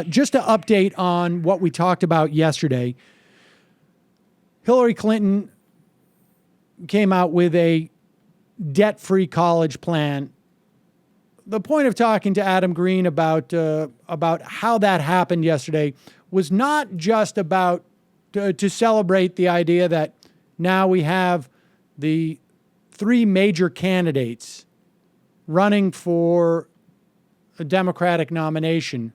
Just to update on what we talked about yesterday, Hillary Clinton came out with a debt-free college plan. The point of talking to Adam Green about how that happened yesterday was not just about to celebrate the idea that now we have the three major candidates running for a Democratic nomination,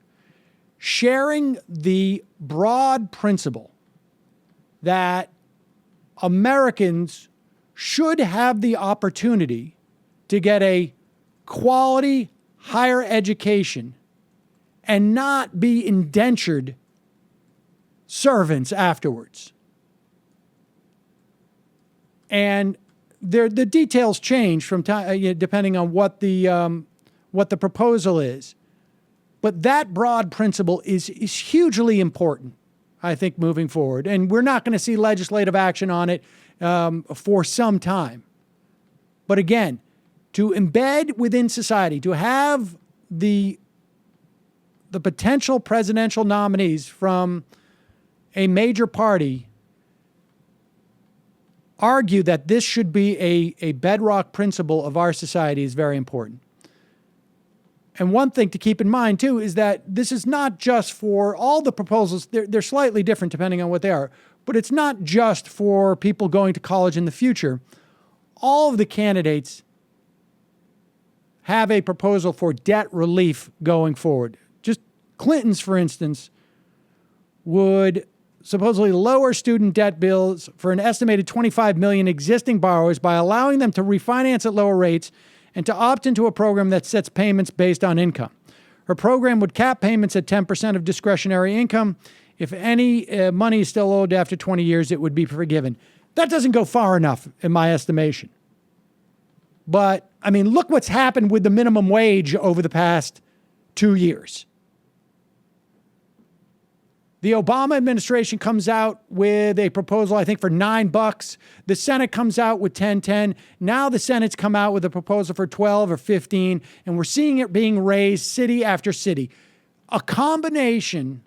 sharing the broad principle that Americans should have the opportunity to get a quality higher education and not be indentured servants afterwards. And the details change from time, depending on what the proposal is. But that broad principle is hugely important, I think, moving forward. And we're not going to see legislative action on it for some time. But again, to embed within society, to have the potential presidential nominees from a major party argue that this should be a bedrock principle of our society is very important. And one thing to keep in mind, too, is that this is not just for all the proposals. They're slightly different depending on what they are. But it's not just for people going to college in the future. All of the candidates have a proposal for debt relief going forward. Just Clinton's, for instance, would supposedly lower student debt bills for an estimated 25 million existing borrowers by allowing them to refinance at lower rates and to opt into a program that sets payments based on income. Her program would cap payments at 10% of discretionary income. If any money is still owed after 20 years, it would be forgiven. That doesn't go far enough, in my estimation. But, I mean, look what's happened with the minimum wage over the past 2 years. The Obama administration comes out with a proposal, I think, for $9. The Senate comes out with 10. Now the Senate's come out with a proposal for 12 or 15, and we're seeing it being raised city after city. A combination,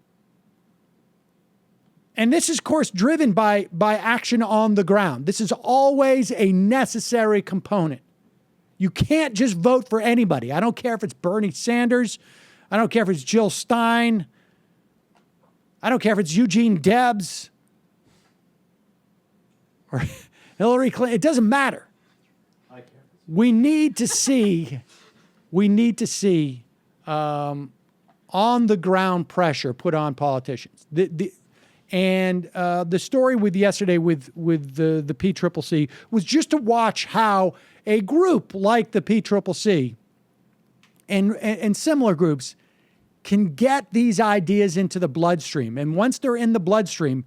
and this is, of course, driven by action on the ground. This is always a necessary component. You can't just vote for anybody. I don't care if it's Bernie Sanders. I don't care if it's Jill Stein. I don't care if it's Eugene Debs or Hillary Clinton. It doesn't matter. We need to see on the ground pressure put on politicians. The story with yesterday with the PCCC was just to watch how a group like the PCCC and similar groups can get these ideas into the bloodstream. And once they're in the bloodstream,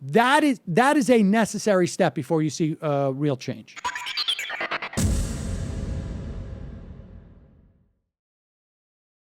that is a necessary step before you see real change.